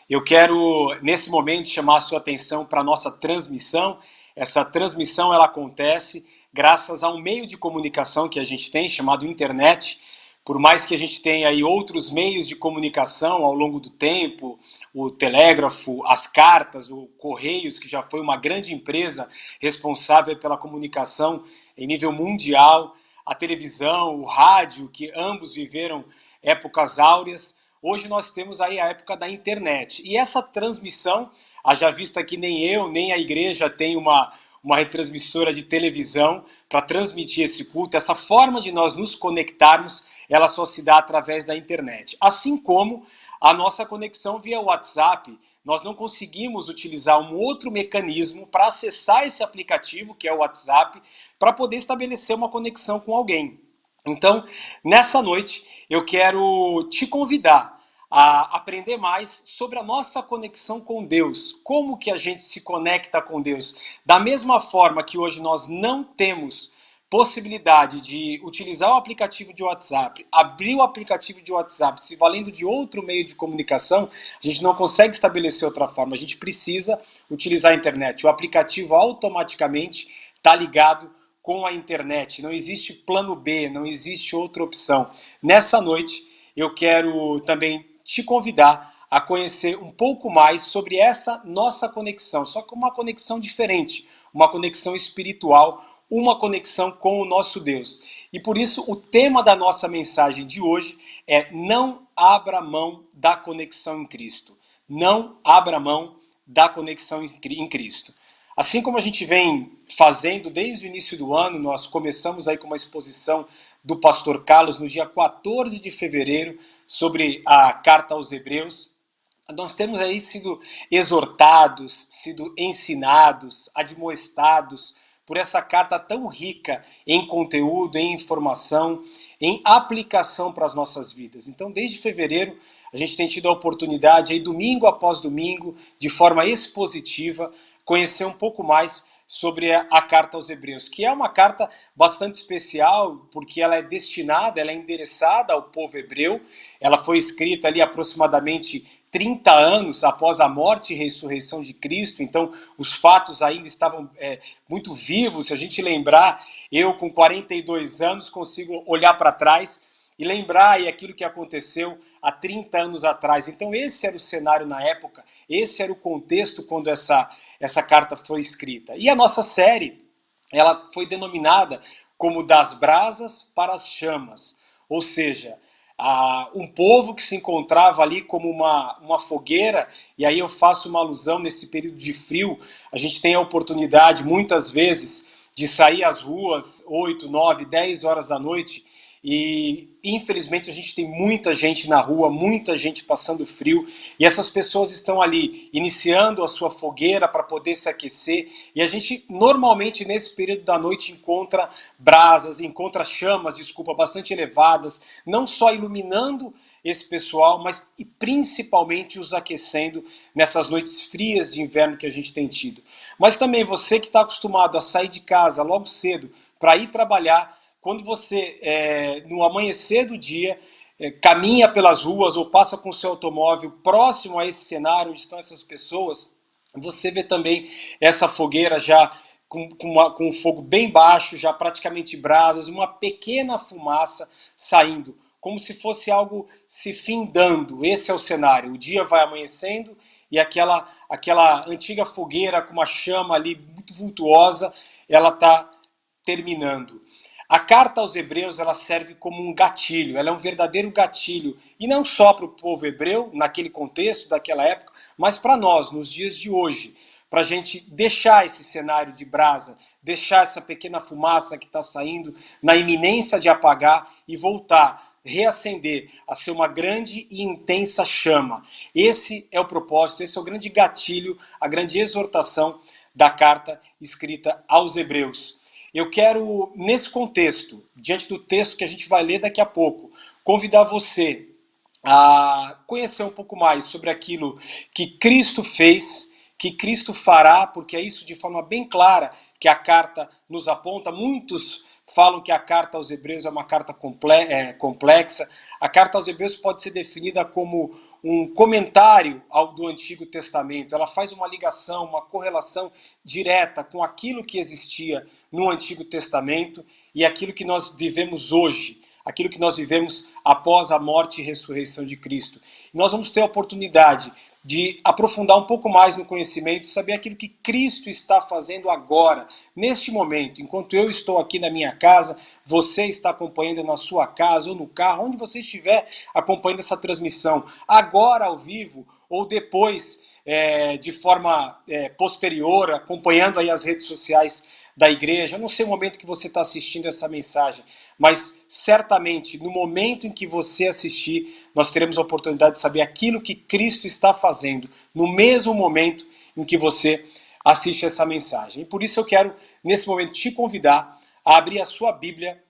Eu quero, nesse momento, chamar a sua atenção para a nossa transmissão. Essa transmissão ela acontece graças a um meio de comunicação que a gente tem, chamado internet. Por mais que a gente tenha aí outros meios de comunicação ao longo do tempo, o telégrafo, as cartas, o Correios, que já foi uma grande empresa responsável pela comunicação em nível mundial, a televisão, o rádio, que ambos viveram épocas áureas. Hoje nós temos aí a época da internet. E essa transmissão, haja vista que nem eu, nem a igreja tem uma retransmissora de televisão para transmitir esse culto, essa forma de nós nos conectarmos, ela só se dá através da internet. Assim como a nossa conexão via WhatsApp, nós não conseguimos utilizar um outro mecanismo para acessar esse aplicativo, que é o WhatsApp, para poder estabelecer uma conexão com alguém. Então, nessa noite, eu quero te convidar a aprender mais sobre a nossa conexão com Deus, como que a gente se conecta com Deus. Da mesma forma que hoje nós não temos possibilidade de utilizar o aplicativo de WhatsApp, abrir o aplicativo de WhatsApp se valendo de outro meio de comunicação, a gente não consegue estabelecer outra forma, a gente precisa utilizar a internet. O aplicativo automaticamente está ligado com a internet, não existe plano B, não existe outra opção. Nessa noite eu quero também te convidar a conhecer um pouco mais sobre essa nossa conexão, só que uma conexão diferente, uma conexão espiritual, uma conexão com o nosso Deus. E por isso o tema da nossa mensagem de hoje é: não abra mão da conexão em Cristo. Não abra mão da conexão em Cristo. Assim como a gente vem fazendo desde o início do ano, nós começamos aí com uma exposição do pastor Carlos no dia 14 de fevereiro sobre a carta aos Hebreus. Nós temos aí sido exortados, sido ensinados, admoestados por essa carta tão rica em conteúdo, em informação, em aplicação para as nossas vidas. Então, desde fevereiro, a gente tem tido a oportunidade, aí, domingo após domingo, de forma expositiva, conhecer um pouco mais sobre a carta aos Hebreus, que é uma carta bastante especial, porque ela é destinada, ela é endereçada ao povo hebreu. Ela foi escrita ali aproximadamente 30 anos após a morte e ressurreição de Cristo, então os fatos ainda estavam muito vivos. Se a gente lembrar, eu com 42 anos consigo olhar para trás e lembrar aquilo que aconteceu há 30 anos atrás. Então esse era o cenário na época, esse era o contexto quando essa carta foi escrita. E a nossa série, ela foi denominada como Das Brasas para as Chamas, ou seja, um povo que se encontrava ali como uma fogueira. E aí eu faço uma alusão: nesse período de frio, a gente tem a oportunidade muitas vezes de sair às ruas 8, 9, 10 horas da noite, e infelizmente a gente tem muita gente na rua, muita gente passando frio, e essas pessoas estão ali iniciando a sua fogueira para poder se aquecer, e a gente normalmente nesse período da noite encontra brasas, encontra chamas, bastante elevadas, não só iluminando esse pessoal, mas e principalmente os aquecendo nessas noites frias de inverno que a gente tem tido. Mas também você que está acostumado a sair de casa logo cedo para ir trabalhar, quando você, no amanhecer do dia, caminha pelas ruas ou passa com o seu automóvel próximo a esse cenário onde estão essas pessoas, você vê também essa fogueira já com um fogo bem baixo, já praticamente brasas, uma pequena fumaça saindo, como se fosse algo se findando. Esse é o cenário. O dia vai amanhecendo e aquela antiga fogueira com uma chama ali muito vultuosa, ela está terminando. A carta aos Hebreus, ela serve como um gatilho, ela é um verdadeiro gatilho, e não só para o povo hebreu, naquele contexto, daquela época, mas para nós, nos dias de hoje, para a gente deixar esse cenário de brasa, deixar essa pequena fumaça que está saindo na iminência de apagar e voltar, reacender, a ser uma grande e intensa chama. Esse é o propósito, esse é o grande gatilho, a grande exortação da carta escrita aos Hebreus. Eu quero, nesse contexto, diante do texto que a gente vai ler daqui a pouco, convidar você a conhecer um pouco mais sobre aquilo que Cristo fez, que Cristo fará, porque é isso de forma bem clara que a carta nos aponta. Muitos falam que a carta aos Hebreus é uma carta complexa. A carta aos Hebreus pode ser definida como um comentário do Antigo Testamento, ela faz uma ligação, uma correlação direta com aquilo que existia no Antigo Testamento e aquilo que nós vivemos hoje, aquilo que nós vivemos após a morte e ressurreição de Cristo. E nós vamos ter a oportunidade de aprofundar um pouco mais no conhecimento, saber aquilo que Cristo está fazendo agora, neste momento, enquanto eu estou aqui na minha casa, você está acompanhando na sua casa ou no carro, onde você estiver acompanhando essa transmissão, agora ao vivo ou depois de forma posterior, acompanhando aí as redes sociais da igreja. Eu não sei o momento que você está assistindo essa mensagem, mas certamente no momento em que você assistir, nós teremos a oportunidade de saber aquilo que Cristo está fazendo no mesmo momento em que você assiste essa mensagem. E por isso eu quero, nesse momento, te convidar a abrir a sua Bíblia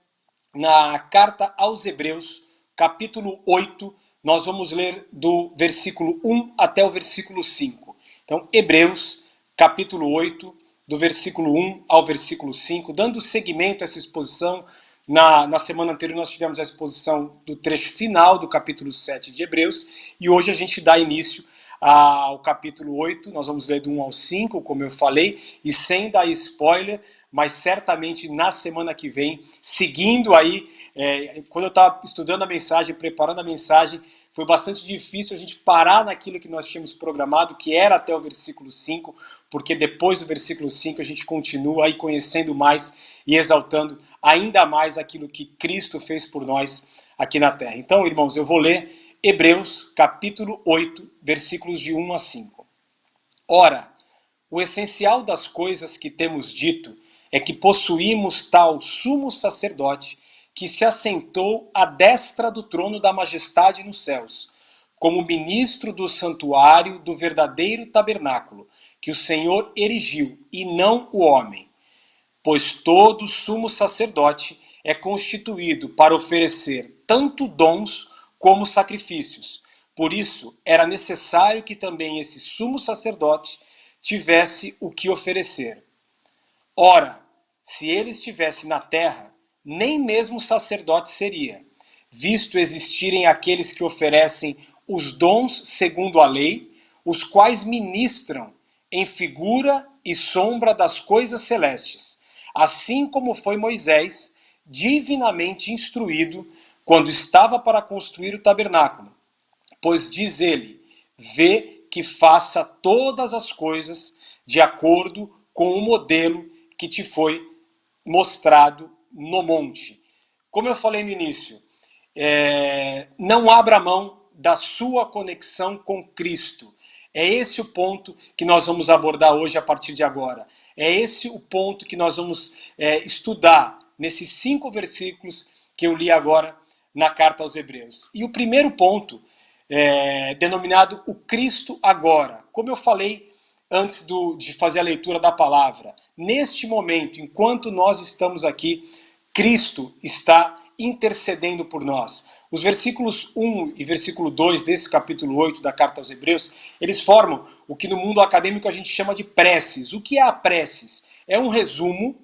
na carta aos Hebreus, capítulo 8, nós vamos ler do versículo 1 até o versículo 5. Então, Hebreus, capítulo 8, do versículo 1 ao versículo 5, dando seguimento a essa exposição. Na semana anterior nós tivemos a exposição do trecho final do capítulo 7 de Hebreus, e hoje a gente dá início ao capítulo 8, nós vamos ler do 1 ao 5, como eu falei, e sem dar spoiler, mas certamente na semana que vem, seguindo aí, quando eu estava estudando a mensagem, preparando a mensagem, foi bastante difícil a gente parar naquilo que nós tínhamos programado, que era até o versículo 5, porque depois do versículo 5 a gente continua aí conhecendo mais e exaltando ainda mais aquilo que Cristo fez por nós aqui na terra. Então, irmãos, eu vou ler Hebreus capítulo 8, versículos de 1 a 5. Ora, o essencial das coisas que temos dito é que possuímos tal sumo sacerdote que se assentou à destra do trono da majestade nos céus, como ministro do santuário do verdadeiro tabernáculo, que o Senhor erigiu, e não o homem. Pois todo sumo sacerdote é constituído para oferecer tanto dons como sacrifícios. Por isso, era necessário que também esse sumo sacerdote tivesse o que oferecer. Ora, se ele estivesse na terra, nem mesmo sacerdote seria, visto existirem aqueles que oferecem os dons segundo a lei, os quais ministram em figura e sombra das coisas celestes, assim como foi Moisés, divinamente instruído, quando estava para construir o tabernáculo. Pois diz ele, vê que faça todas as coisas de acordo com o modelo que te foi mostrado no monte. Como eu falei no início, não abra mão da sua conexão com Cristo. É esse o ponto que nós vamos abordar hoje a partir de agora. É esse o ponto que nós vamos estudar nesses 5 versículos que eu li agora na carta aos Hebreus. E o primeiro ponto denominado o Cristo agora. Como eu falei antes de fazer a leitura da palavra, neste momento, enquanto nós estamos aqui, Cristo está intercedendo por nós. Os versículos 1 e versículo 2 desse capítulo 8 da carta aos Hebreus, eles formam o que no mundo acadêmico a gente chama de preces. O que é a preces? É um resumo,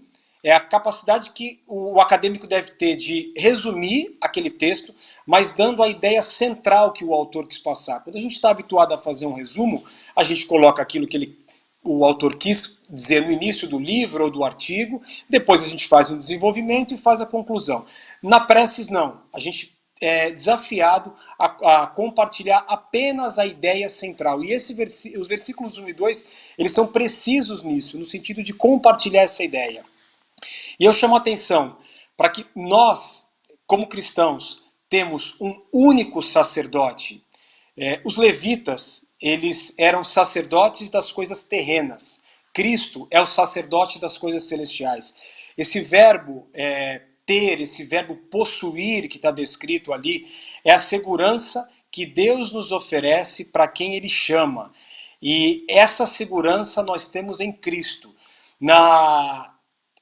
é a capacidade que o acadêmico deve ter de resumir aquele texto, mas dando a ideia central que o autor quis passar. Quando a gente está habituado a fazer um resumo, a gente coloca aquilo que o autor quis dizer no início do livro ou do artigo, depois a gente faz um desenvolvimento e faz a conclusão. Na preces, não. A gente é desafiado a compartilhar apenas a ideia central. E os versículos 1 e 2, eles são precisos nisso, no sentido de compartilhar essa ideia. E eu chamo a atenção para que nós, como cristãos, temos um único sacerdote. Os levitas, eles eram sacerdotes das coisas terrenas. Cristo é o sacerdote das coisas celestiais. Esse verbo ter, esse verbo possuir que está descrito ali, é a segurança que Deus nos oferece para quem Ele chama. E essa segurança nós temos em Cristo.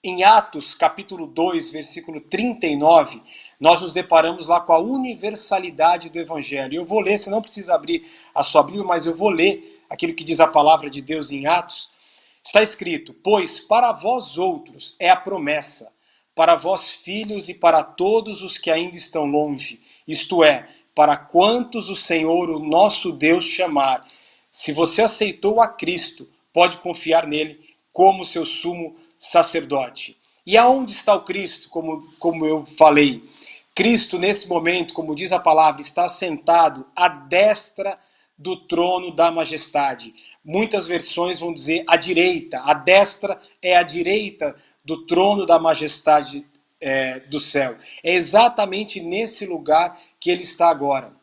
Em Atos, capítulo 2, versículo 39, nós nos deparamos lá com a universalidade do Evangelho. Eu vou ler, você não precisa abrir a sua Bíblia, mas eu vou ler aquilo que diz a palavra de Deus em Atos. Está escrito, pois para vós outros é a promessa, para vós filhos e para todos os que ainda estão longe, isto é, para quantos o Senhor, o nosso Deus, chamar. Se você aceitou a Cristo, pode confiar nele como seu sumo sacerdote. E aonde está o Cristo, como eu falei? Cristo, nesse momento, como diz a palavra, está sentado à destra do trono da majestade. Muitas versões vão dizer à direita. A destra é a direita do trono da majestade do céu. É exatamente nesse lugar que ele está agora.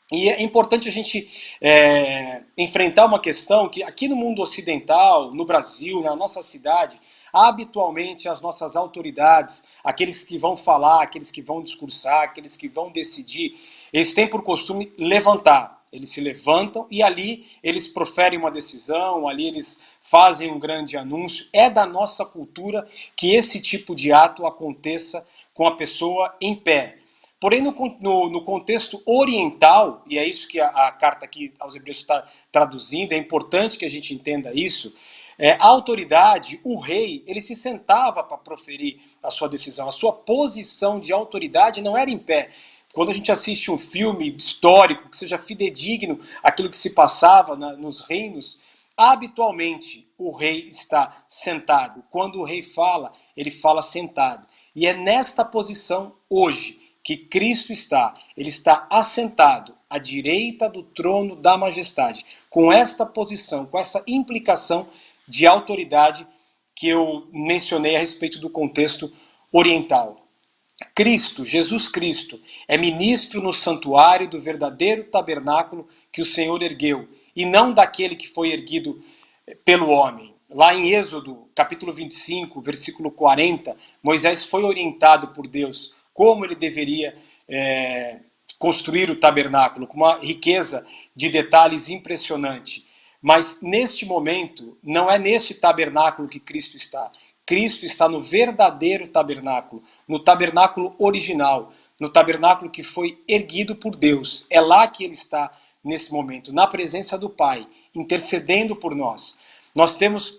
E é importante a gente enfrentar uma questão que aqui no mundo ocidental, no Brasil, na nossa cidade, habitualmente as nossas autoridades, aqueles que vão falar, aqueles que vão discursar, aqueles que vão decidir, eles têm por costume levantar. Eles se levantam e ali eles proferem uma decisão, ali eles fazem um grande anúncio. É da nossa cultura que esse tipo de ato aconteça com a pessoa em pé. Porém, no contexto oriental, e é isso que a carta aqui aos Hebreus está traduzindo, é importante que a gente entenda isso, a autoridade, o rei, ele se sentava para proferir a sua decisão. A sua posição de autoridade não era em pé. Quando a gente assiste um filme histórico, que seja fidedigno àquilo que se passava nos reinos, habitualmente o rei está sentado. Quando o rei fala, ele fala sentado. E é nesta posição hoje que Cristo está. Ele está assentado à direita do trono da majestade. Com esta posição, com essa implicação de autoridade que eu mencionei a respeito do contexto oriental. Cristo, Jesus Cristo, é ministro no santuário do verdadeiro tabernáculo que o Senhor ergueu, e não daquele que foi erguido pelo homem. Lá em Êxodo, capítulo 25, versículo 40, Moisés foi orientado por Deus como ele deveria construir o tabernáculo, com uma riqueza de detalhes impressionante. Mas neste momento, não é neste tabernáculo que Cristo está. Cristo está no verdadeiro tabernáculo, no tabernáculo original, no tabernáculo que foi erguido por Deus. É lá que ele está nesse momento, na presença do Pai, intercedendo por nós. Nós temos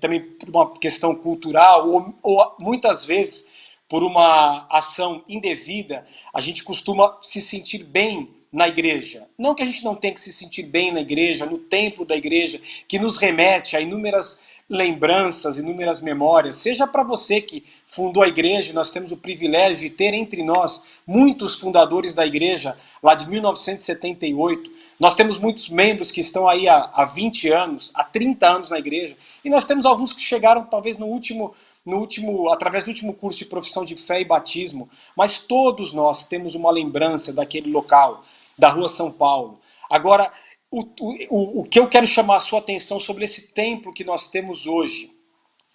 também, por uma questão cultural, ou muitas vezes por uma ação indevida, a gente costuma se sentir bem na igreja. Não que a gente não tenha que se sentir bem na igreja, no templo da igreja, que nos remete a inúmeras lembranças, inúmeras memórias. Seja para você que fundou a igreja, nós temos o privilégio de ter entre nós muitos fundadores da igreja, lá de 1978. Nós temos muitos membros que estão aí há 20 anos, há 30 anos na igreja, e nós temos alguns que chegaram talvez através do último curso de profissão de fé e batismo, mas todos nós temos uma lembrança daquele local, da Rua São Paulo. Agora, o que eu quero chamar a sua atenção sobre esse templo que nós temos hoje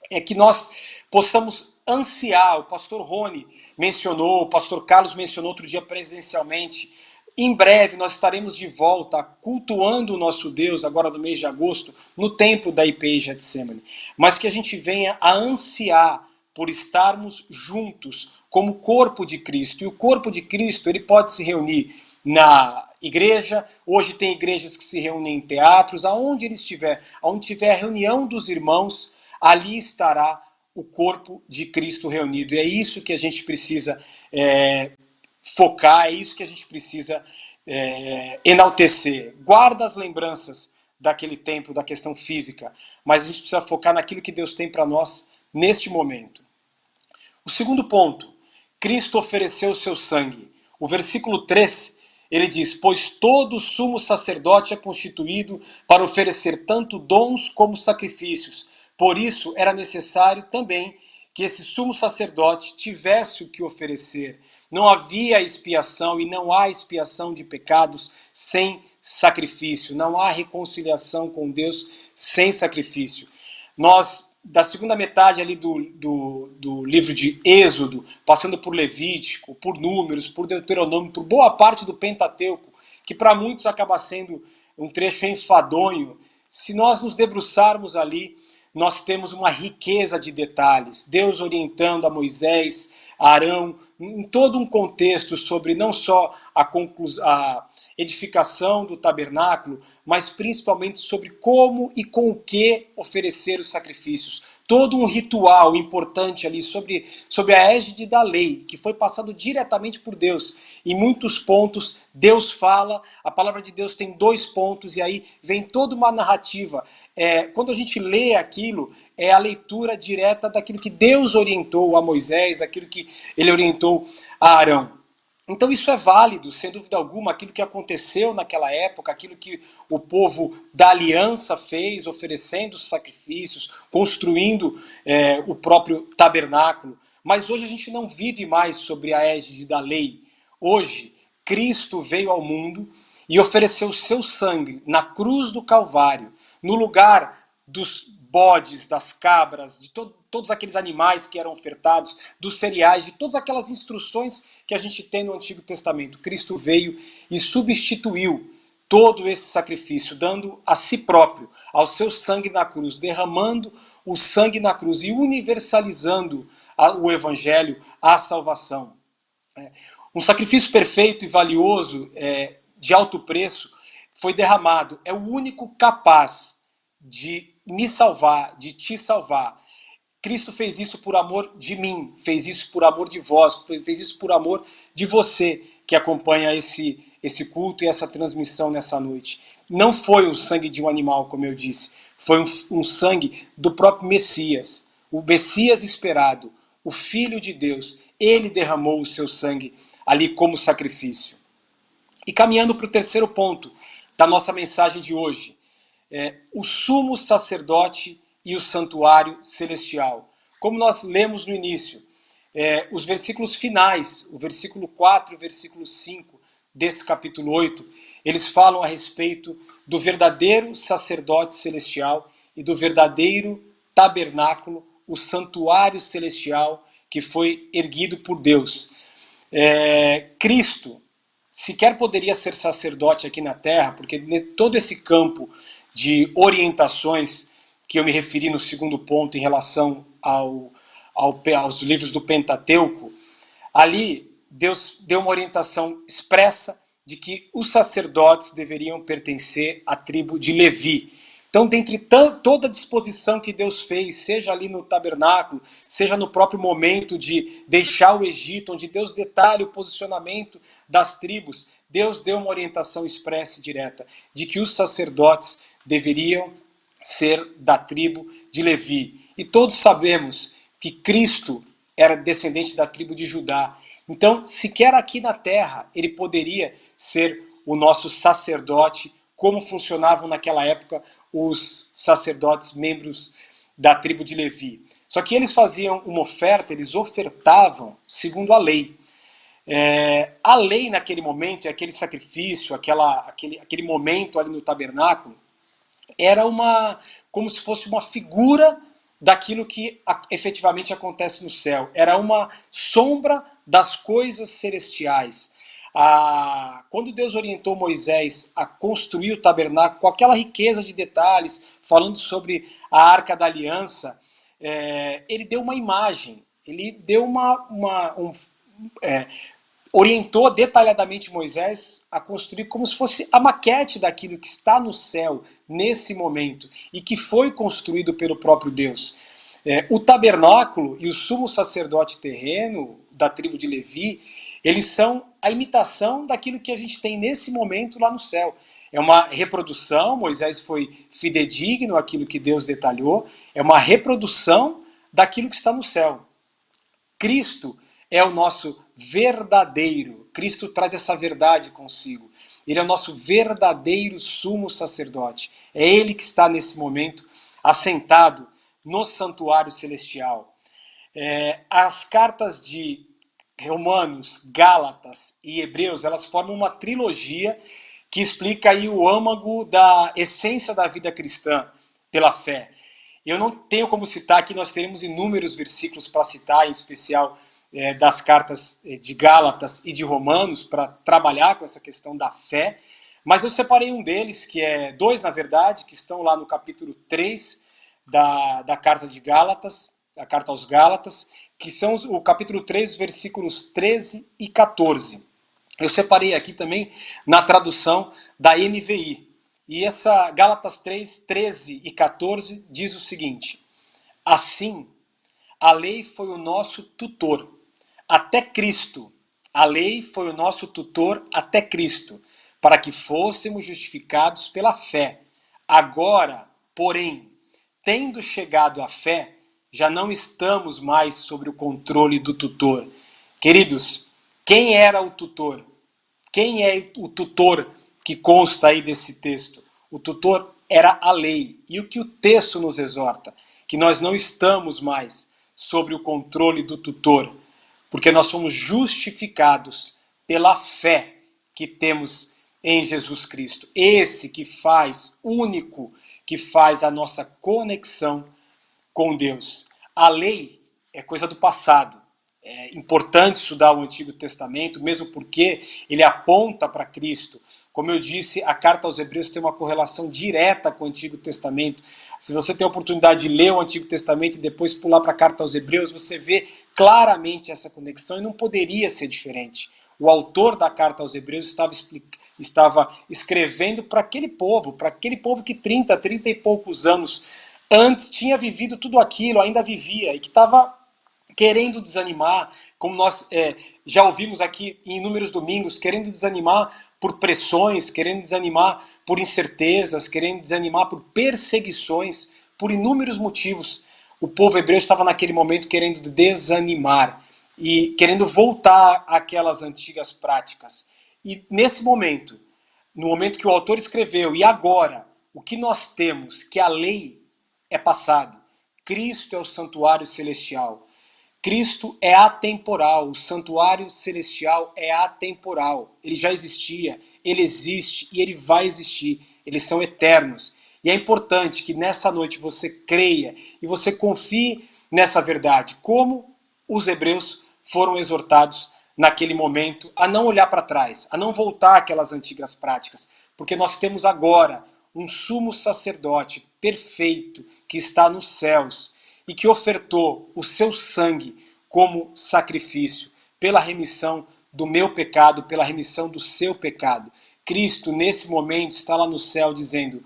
é que nós possamos ansiar. O pastor Rony mencionou, o pastor Carlos mencionou outro dia presencialmente. Em breve nós estaremos de volta cultuando o nosso Deus, agora no mês de agosto, no templo da IPI Getsemane. Mas que a gente venha a ansiar por estarmos juntos como corpo de Cristo. E o corpo de Cristo, ele pode se reunir na igreja. Hoje tem igrejas que se reúnem em teatros. Aonde ele estiver, aonde tiver a reunião dos irmãos, ali estará o corpo de Cristo reunido. E é isso que a gente precisa focar, é isso que a gente precisa enaltecer. Guarda as lembranças daquele tempo, da questão física, mas a gente precisa focar naquilo que Deus tem para nós neste momento. O segundo ponto, Cristo ofereceu o seu sangue. O versículo 3, ele diz: pois todo sumo sacerdote é constituído para oferecer tanto dons como sacrifícios. Por isso era necessário também que esse sumo sacerdote tivesse o que oferecer. Não havia expiação e não há expiação de pecados sem sacrifício. Não há reconciliação com Deus sem sacrifício. Nós, da segunda metade ali do livro de Êxodo, passando por Levítico, por Números, por Deuteronômio, por boa parte do Pentateuco, que para muitos acaba sendo um trecho enfadonho, se nós nos debruçarmos ali, nós temos uma riqueza de detalhes. Deus orientando a Moisés, a Arão, em todo um contexto sobre não só a edificação do tabernáculo, mas principalmente sobre como e com o que oferecer os sacrifícios. todo um ritual importante ali sobre a égide da lei, que foi passado diretamente por Deus. Em muitos pontos, Deus fala, a palavra de Deus tem 2 pontos, e aí vem toda uma narrativa. Quando a gente lê aquilo, é a leitura direta daquilo que Deus orientou a Moisés, daquilo que ele orientou a Arão. Então isso é válido, sem dúvida alguma, aquilo que aconteceu naquela época, aquilo que o povo da aliança fez, oferecendo sacrifícios, construindo o próprio tabernáculo. Mas hoje a gente não vive mais sobre a égide da lei. Hoje, Cristo veio ao mundo e ofereceu o seu sangue na cruz do Calvário, no lugar dos bodes, das cabras, de todos aqueles animais que eram ofertados, dos cereais, de todas aquelas instruções que a gente tem no Antigo Testamento. Cristo veio e substituiu todo esse sacrifício, dando a si próprio, ao seu sangue na cruz, derramando o sangue na cruz e universalizando o Evangelho, a salvação. Um sacrifício perfeito e valioso, de alto preço, foi derramado. É o único capaz de me salvar, de te salvar. Cristo fez isso por amor de mim, fez isso por amor de vós, fez isso por amor de você que acompanha esse culto e essa transmissão nessa noite. Não foi o sangue de um animal, como eu disse, foi um sangue do próprio Messias, o Messias esperado, o Filho de Deus. Ele derramou o seu sangue ali como sacrifício. E caminhando para o terceiro ponto da nossa mensagem de hoje, o sumo sacerdote e o santuário celestial. Como nós lemos no início, os versículos finais, o versículo 4 e o versículo 5 desse capítulo 8, eles falam a respeito do verdadeiro sacerdote celestial e do verdadeiro tabernáculo, o santuário celestial que foi erguido por Deus. Cristo sequer poderia ser sacerdote aqui na terra, porque todo esse campo de orientações que eu me referi no segundo ponto em relação aos livros do Pentateuco, ali Deus deu uma orientação expressa de que os sacerdotes deveriam pertencer à tribo de Levi. Então, dentre toda a disposição que Deus fez, seja ali no tabernáculo, seja no próprio momento de deixar o Egito, onde Deus detalha o posicionamento das tribos, Deus deu uma orientação expressa e direta de que os sacerdotes deveriam ser da tribo de Levi. E todos sabemos que Cristo era descendente da tribo de Judá. Então, sequer aqui na terra, ele poderia ser o nosso sacerdote, como funcionavam naquela época os sacerdotes membros da tribo de Levi. Só que eles faziam uma oferta, eles ofertavam segundo a lei. A lei naquele momento, aquele sacrifício, aquele momento ali no tabernáculo, era como se fosse uma figura daquilo que efetivamente acontece no céu. Era uma sombra das coisas celestiais. Quando Deus orientou Moisés a construir o tabernáculo com aquela riqueza de detalhes, falando sobre a Arca da Aliança, ele deu uma imagem, ele deu orientou detalhadamente Moisés a construir como se fosse a maquete daquilo que está no céu nesse momento e que foi construído pelo próprio Deus. O tabernáculo e o sumo sacerdote terreno da tribo de Levi, eles são a imitação daquilo que a gente tem nesse momento lá no céu. É uma reprodução, Moisés foi fidedigno àquilo que Deus detalhou, é uma reprodução daquilo que está no céu. Cristo é o nosso verdadeiro, Cristo traz essa verdade consigo. Ele é o nosso verdadeiro sumo sacerdote. É ele que está nesse momento assentado no santuário celestial. As cartas de Romanos, Gálatas e Hebreus, elas formam uma trilogia que explica aí o âmago da essência da vida cristã pela fé. Eu não tenho como citar aqui, nós teremos inúmeros versículos para citar, em especial das cartas de Gálatas e de Romanos, para trabalhar com essa questão da fé, mas eu separei um deles, que dois na verdade, que estão lá no capítulo 3 da carta de Gálatas, a carta aos Gálatas, que são o capítulo 3, versículos 13 e 14. Eu separei aqui também na tradução da NVI. E essa Gálatas 3, 13 e 14 diz o seguinte: Assim, a lei foi o nosso tutor até Cristo. A lei foi o nosso tutor até Cristo, para que fôssemos justificados pela fé. Agora, porém, tendo chegado à fé, já não estamos mais sob o controle do tutor. Queridos, quem era o tutor? Quem é o tutor que consta aí desse texto? O tutor era a lei. E o que o texto nos exorta? Que nós não estamos mais sobre o controle do tutor, porque nós somos justificados pela fé que temos em Jesus Cristo. Esse que faz, único, que faz a nossa conexão com Deus. A lei é coisa do passado. É importante estudar o Antigo Testamento, mesmo porque ele aponta para Cristo. Como eu disse, a carta aos Hebreus tem uma correlação direta com o Antigo Testamento. Se você tem a oportunidade de ler o Antigo Testamento e depois pular para a carta aos Hebreus, você vê claramente essa conexão e não poderia ser diferente. O autor da carta aos Hebreus estava escrevendo para aquele povo que 30 e poucos anos antes tinha vivido tudo aquilo, ainda vivia, e que estava querendo desanimar, como nós já ouvimos aqui em inúmeros domingos, querendo desanimar por pressões, querendo desanimar por incertezas, querendo desanimar por perseguições, por inúmeros motivos. O povo hebreu estava naquele momento querendo desanimar e querendo voltar àquelas antigas práticas. E nesse momento, no momento que o autor escreveu, e agora, o que nós temos, que a lei é passado, Cristo é o santuário celestial. Cristo é atemporal, o santuário celestial é atemporal. Ele já existia, ele existe e ele vai existir. Eles são eternos. E é importante que nessa noite você creia e você confie nessa verdade, como os hebreus foram exortados naquele momento a não olhar para trás, a não voltar àquelas antigas práticas, porque nós temos agora um sumo sacerdote perfeito que está nos céus e que ofertou o seu sangue como sacrifício pela remissão do meu pecado, pela remissão do seu pecado. Cristo, nesse momento, está lá no céu dizendo,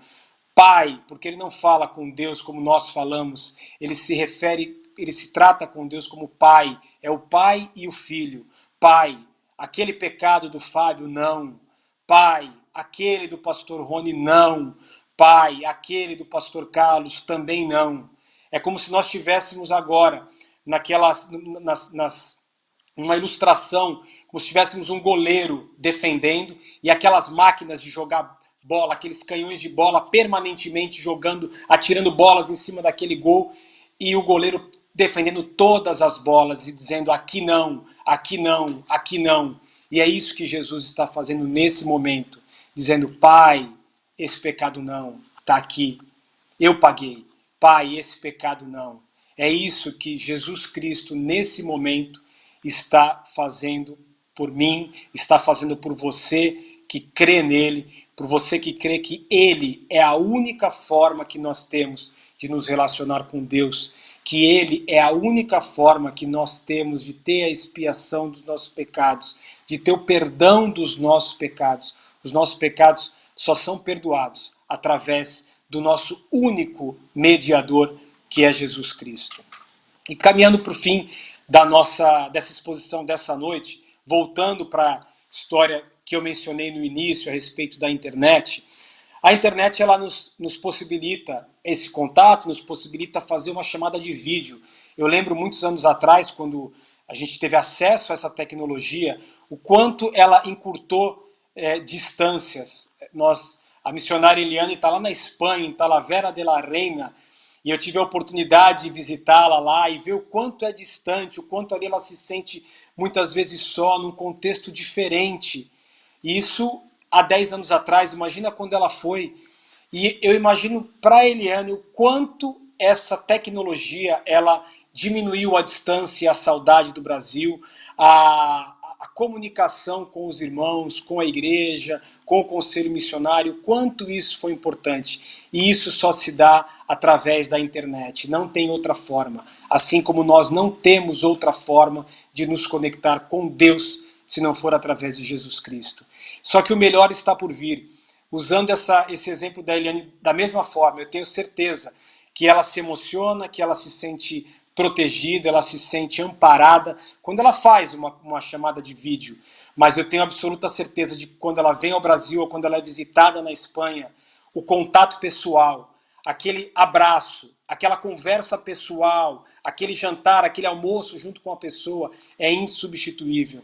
Pai, porque ele não fala com Deus como nós falamos, ele se trata com Deus como Pai, é o Pai e o Filho. Pai, aquele pecado do Fábio, não. Pai, aquele do pastor Rony, não. Pai, aquele do pastor Carlos, também não. É como se nós tivéssemos agora, numa ilustração, como se tivéssemos um goleiro defendendo e aquelas máquinas de jogar bola, aqueles canhões de bola permanentemente jogando, atirando bolas em cima daquele gol e o goleiro defendendo todas as bolas e dizendo aqui não, aqui não, aqui não. E é isso que Jesus está fazendo nesse momento, dizendo, Pai, esse pecado não, está aqui, eu paguei. Pai, esse pecado não. É isso que Jesus Cristo, nesse momento, está fazendo por mim, está fazendo por você que crê nele, por você que crê que ele é a única forma que nós temos de nos relacionar com Deus, que ele é a única forma que nós temos de ter a expiação dos nossos pecados, de ter o perdão dos nossos pecados. Os nossos pecados só são perdoados através do nosso único mediador, que é Jesus Cristo. E caminhando para o fim dessa exposição dessa noite, voltando para a história que eu mencionei no início a respeito da internet, a internet ela nos possibilita esse contato, nos possibilita fazer uma chamada de vídeo. Eu lembro muitos anos atrás, quando a gente teve acesso a essa tecnologia, o quanto ela encurtou distâncias. A missionária Eliane está lá na Espanha, em Talavera de la Reina, e eu tive a oportunidade de visitá-la lá e ver o quanto é distante, o quanto ali ela se sente muitas vezes só, num contexto diferente. E isso há 10 anos atrás, imagina quando ela foi. E eu imagino para a Eliane o quanto essa tecnologia ela diminuiu a distância e a saudade do Brasil, a comunicação com os irmãos, com a igreja, com o conselho missionário, quanto isso foi importante. E isso só se dá através da internet, não tem outra forma. Assim como nós não temos outra forma de nos conectar com Deus, se não for através de Jesus Cristo. Só que o melhor está por vir. Usando esse exemplo da Eliane da mesma forma, eu tenho certeza que ela se emociona, que ela se sente protegida, ela se sente amparada quando ela faz uma chamada de vídeo. Mas eu tenho absoluta certeza de que quando ela vem ao Brasil ou quando ela é visitada na Espanha, o contato pessoal, aquele abraço, aquela conversa pessoal, aquele jantar, aquele almoço junto com a pessoa é insubstituível.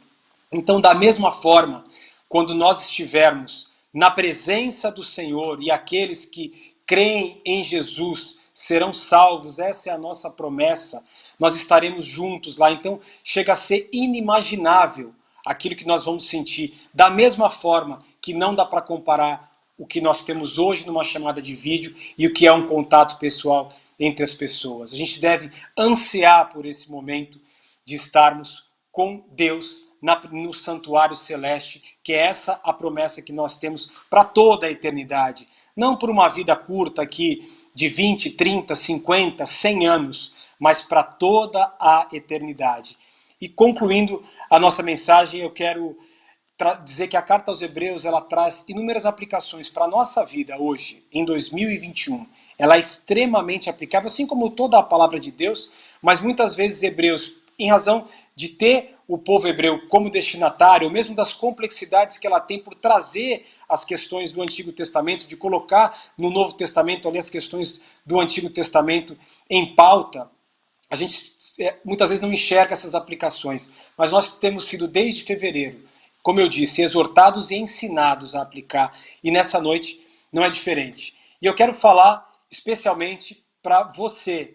Então, da mesma forma, quando nós estivermos na presença do Senhor e aqueles que creem em Jesus serão salvos, essa é a nossa promessa, nós estaremos juntos lá. Então, chega a ser inimaginável aquilo que nós vamos sentir. Da mesma forma que não dá para comparar o que nós temos hoje numa chamada de vídeo e o que é um contato pessoal entre as pessoas. A gente deve ansiar por esse momento de estarmos com Deus no santuário celeste, que é essa a promessa que nós temos para toda a eternidade. Não por uma vida curta aqui de 20, 30, 50, 100 anos, mas para toda a eternidade. E concluindo a nossa mensagem, eu quero dizer que a Carta aos Hebreus ela traz inúmeras aplicações para a nossa vida hoje, em 2021. Ela é extremamente aplicável, assim como toda a palavra de Deus, mas muitas vezes Hebreus, em razão de ter o povo hebreu como destinatário, ou mesmo das complexidades que ela tem por trazer as questões do Antigo Testamento, de colocar no Novo Testamento ali as questões do Antigo Testamento em pauta, a gente muitas vezes não enxerga essas aplicações, mas nós temos sido desde fevereiro, como eu disse, exortados e ensinados a aplicar, e nessa noite não é diferente. E eu quero falar especialmente para você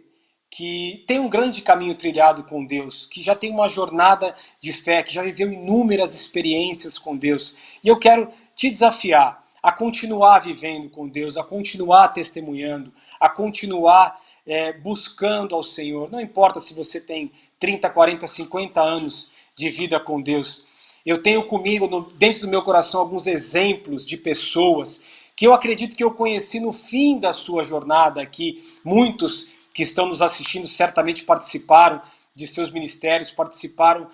que tem um grande caminho trilhado com Deus, que já tem uma jornada de fé, que já viveu inúmeras experiências com Deus. E eu quero te desafiar a continuar vivendo com Deus, a continuar testemunhando, a continuar buscando ao Senhor. Não importa se você tem 30, 40, 50 anos de vida com Deus. Eu tenho comigo, dentro do meu coração, alguns exemplos de pessoas que eu acredito que eu conheci no fim da sua jornada aqui. Muitos que estão nos assistindo certamente participaram de seus ministérios, participaram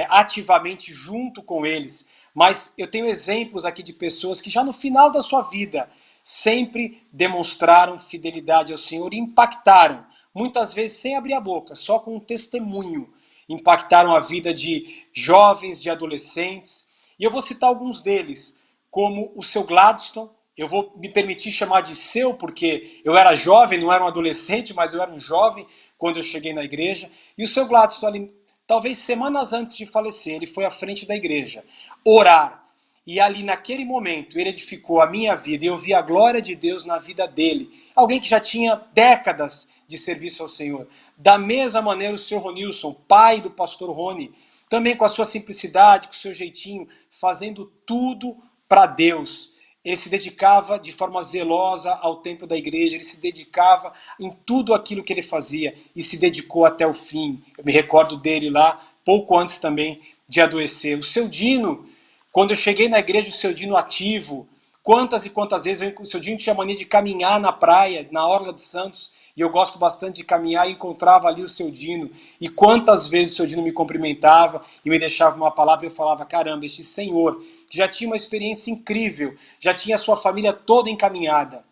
ativamente junto com eles. Mas eu tenho exemplos aqui de pessoas que já no final da sua vida sempre demonstraram fidelidade ao Senhor e impactaram, muitas vezes sem abrir a boca, só com um testemunho, impactaram a vida de jovens, de adolescentes. E eu vou citar alguns deles, como o seu Gladstone. Eu vou me permitir chamar de seu, porque eu era jovem, não era um adolescente, mas eu era um jovem quando eu cheguei na igreja. E o seu Gladstone, talvez semanas antes de falecer, ele foi à frente da igreja orar. E ali, naquele momento, ele edificou a minha vida e eu vi a glória de Deus na vida dele. Alguém que já tinha décadas de serviço ao Senhor. Da mesma maneira, o seu Ronilson, pai do pastor Rony, também com a sua simplicidade, com o seu jeitinho, fazendo tudo para Deus. Ele se dedicava de forma zelosa ao templo da igreja, ele se dedicava em tudo aquilo que ele fazia e se dedicou até o fim. Eu me recordo dele lá, pouco antes também de adoecer. O seu Dino, quando eu cheguei na igreja, o seu Dino ativo, quantas e quantas vezes o seu Dino tinha mania de caminhar na praia, na Orla de Santos, e eu gosto bastante de caminhar e encontrava ali o seu Dino, e quantas vezes o seu Dino me cumprimentava e me deixava uma palavra e eu falava, caramba, este senhor que já tinha uma experiência incrível, já tinha a sua família toda encaminhada,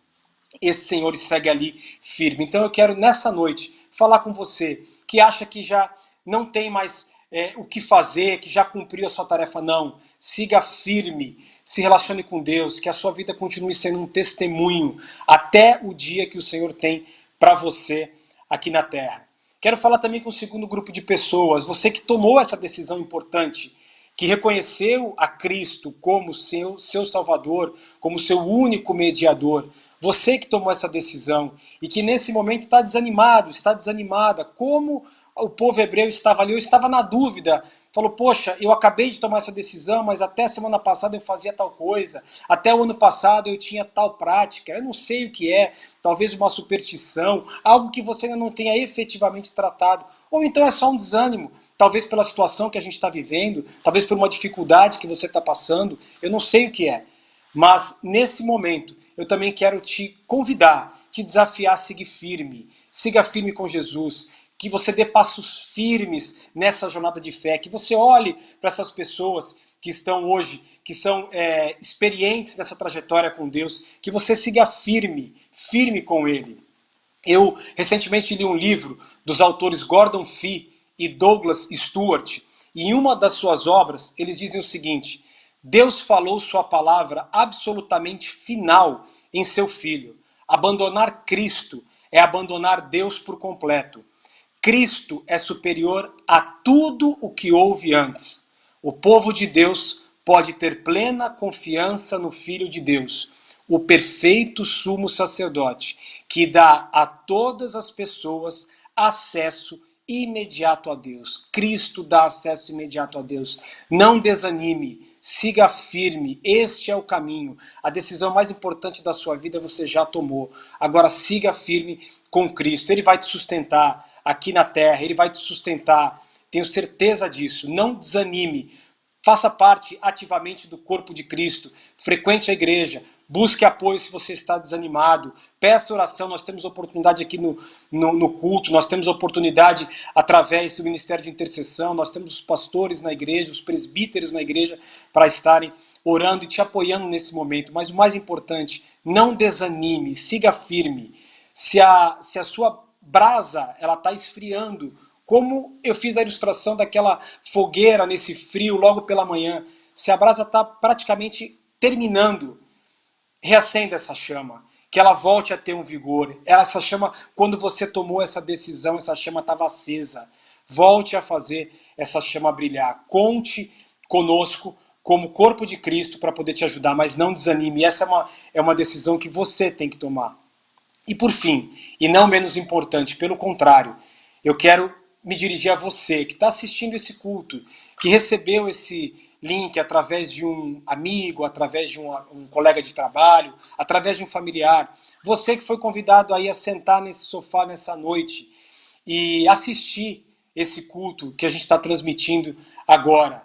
esse senhor segue ali firme. Então eu quero nessa noite falar com você que acha que já não tem mais o que fazer, que já cumpriu a sua tarefa. Não, siga firme, se relacione com Deus, que a sua vida continue sendo um testemunho até o dia que o Senhor tem para você aqui na terra. Quero falar também com o segundo grupo de pessoas, você que tomou essa decisão importante, que reconheceu a Cristo como seu Salvador, como seu único mediador. Você que tomou essa decisão e que nesse momento está desanimado, está desanimada, como o povo hebreu estava ali, eu estava na dúvida, falou, poxa, eu acabei de tomar essa decisão, mas até semana passada eu fazia tal coisa, até o ano passado eu tinha tal prática, eu não sei o que é, talvez uma superstição, algo que você ainda não tenha efetivamente tratado, ou então é só um desânimo, talvez pela situação que a gente está vivendo, talvez por uma dificuldade que você está passando, eu não sei o que é. Mas nesse momento, eu também quero te convidar, te desafiar a seguir firme. Siga firme com Jesus, que você dê passos firmes nessa jornada de fé, que você olhe para essas pessoas que estão hoje, que são experientes nessa trajetória com Deus, que você siga firme, firme com Ele. Eu recentemente li um livro dos autores Gordon Fee e Douglas Stuart, e em uma das suas obras eles dizem o seguinte: Deus falou sua palavra absolutamente final em seu Filho. Abandonar Cristo é abandonar Deus por completo. Cristo é superior a tudo o que houve antes. O povo de Deus pode ter plena confiança no Filho de Deus, o perfeito sumo sacerdote, que dá a todas as pessoas acesso imediato a Deus. Cristo dá acesso imediato a Deus. Não desanime, siga firme, este é o caminho. A decisão mais importante da sua vida você já tomou. Agora siga firme com Cristo. Ele vai te sustentar aqui na terra, ele vai te sustentar. Tenho certeza disso. Não desanime. Faça parte ativamente do corpo de Cristo. Frequente a igreja. Busque apoio se você está desanimado. Peça oração. Nós temos oportunidade aqui no culto. Nós temos oportunidade através do Ministério de Intercessão. Nós temos os pastores na igreja, os presbíteros na igreja para estarem orando e te apoiando nesse momento. Mas o mais importante, não desanime. Siga firme. Se a sua brasa está esfriando, como eu fiz a ilustração daquela fogueira nesse frio logo pela manhã, se a brasa está praticamente terminando, reacenda essa chama, que ela volte a ter um vigor. Essa chama, quando você tomou essa decisão, essa chama estava acesa. Volte a fazer essa chama brilhar. Conte conosco como corpo de Cristo para poder te ajudar, mas não desanime. Essa é uma decisão que você tem que tomar. E por fim, e não menos importante, pelo contrário, eu quero me dirigir a você que está assistindo esse culto, que recebeu esse link através de um amigo, através de um colega de trabalho, através de um familiar. Você que foi convidado aí a sentar nesse sofá nessa noite e assistir esse culto que a gente está transmitindo agora.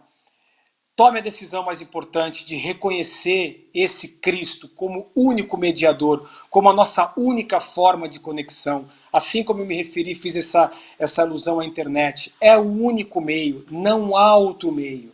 Tome a decisão mais importante de reconhecer esse Cristo como único mediador, como a nossa única forma de conexão. Assim como eu me referi, fiz essa alusão à internet. É o único meio, não há outro meio.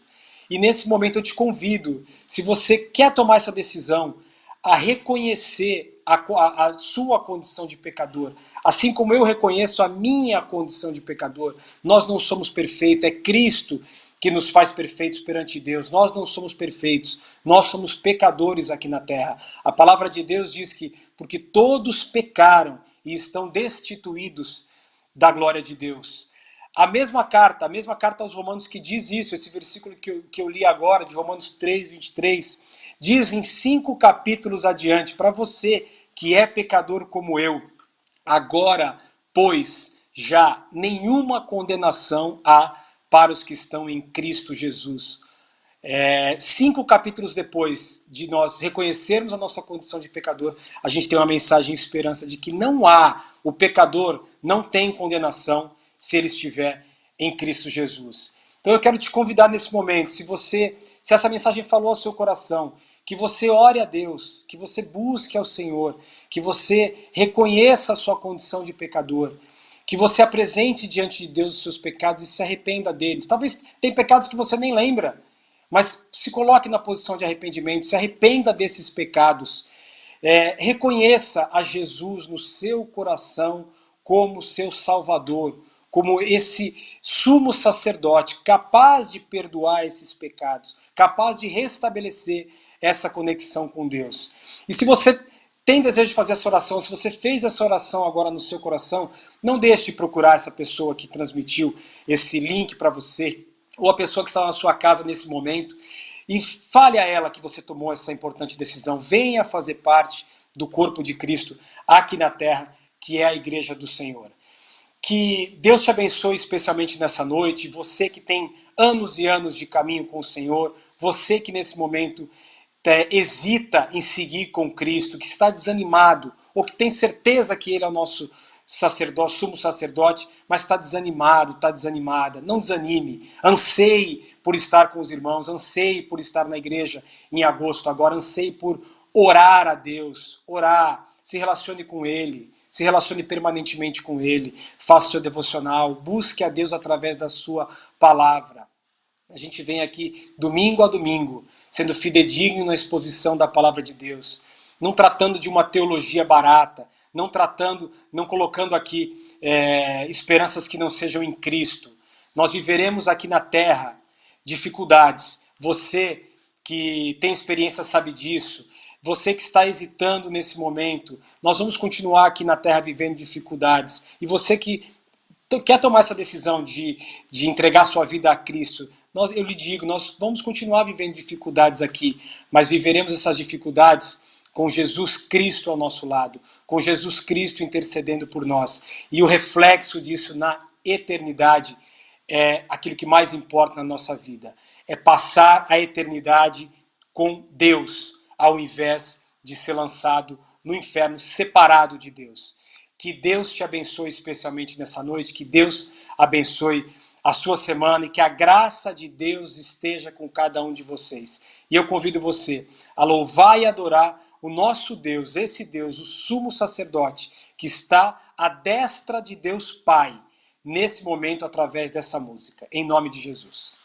E nesse momento eu te convido, se você quer tomar essa decisão, a reconhecer a sua condição de pecador. Assim como eu reconheço a minha condição de pecador. Nós não somos perfeitos, é Cristo que nos faz perfeitos perante Deus. Nós não somos perfeitos, nós somos pecadores aqui na terra. A palavra de Deus diz que porque todos pecaram e estão destituídos da glória de Deus. A mesma carta aos Romanos que diz isso, esse versículo que eu li agora, de Romanos 3, 23, diz em 5 capítulos adiante, para você que é pecador como eu, agora, pois, já nenhuma condenação há para os que estão em Cristo Jesus. 5 capítulos depois de nós reconhecermos a nossa condição de pecador, a gente tem uma mensagem de esperança de que não há, o pecador não tem condenação se ele estiver em Cristo Jesus. Então eu quero te convidar nesse momento, se essa mensagem falou ao seu coração, que você ore a Deus, que você busque ao Senhor, que você reconheça a sua condição de pecador, que você apresente diante de Deus os seus pecados e se arrependa deles. Talvez tem pecados que você nem lembra, mas se coloque na posição de arrependimento, se arrependa desses pecados. Reconheça a Jesus no seu coração como seu Salvador, como esse sumo sacerdote capaz de perdoar esses pecados, capaz de restabelecer essa conexão com Deus. E se você tem desejo de fazer essa oração, se você fez essa oração agora no seu coração, não deixe de procurar essa pessoa que transmitiu esse link para você, ou a pessoa que está na sua casa nesse momento, e fale a ela que você tomou essa importante decisão. Venha fazer parte do corpo de Cristo aqui na terra, que é a igreja do Senhor. Que Deus te abençoe especialmente nessa noite, você que tem anos e anos de caminho com o Senhor, você que nesse momento hesita em seguir com Cristo, que está desanimado, ou que tem certeza que Ele é o nosso sacerdote, sumo sacerdote, mas está desanimado, está desanimada. Não desanime, anseie por estar com os irmãos, anseie por estar na igreja em agosto agora, anseie por orar a Deus, orar, se relacione com Ele, se relacione permanentemente com Ele, faça seu devocional, busque a Deus através da sua palavra. A gente vem aqui domingo a domingo, sendo fidedigno na exposição da palavra de Deus, não tratando de uma teologia barata, não tratando, não colocando aqui esperanças que não sejam em Cristo. Nós viveremos aqui na terra dificuldades. Você que tem experiência sabe disso. Você que está hesitando nesse momento, nós vamos continuar aqui na terra vivendo dificuldades. E você que quer tomar essa decisão de entregar sua vida a Cristo, eu lhe digo, nós vamos continuar vivendo dificuldades aqui, mas viveremos essas dificuldades com Jesus Cristo ao nosso lado, com Jesus Cristo intercedendo por nós. E o reflexo disso na eternidade é aquilo que mais importa na nossa vida. É passar a eternidade com Deus, ao invés de ser lançado no inferno separado de Deus. Que Deus te abençoe especialmente nessa noite, que Deus abençoe a sua semana e que a graça de Deus esteja com cada um de vocês. E eu convido você a louvar e adorar o nosso Deus, esse Deus, o sumo sacerdote, que está à destra de Deus Pai, nesse momento através dessa música. Em nome de Jesus.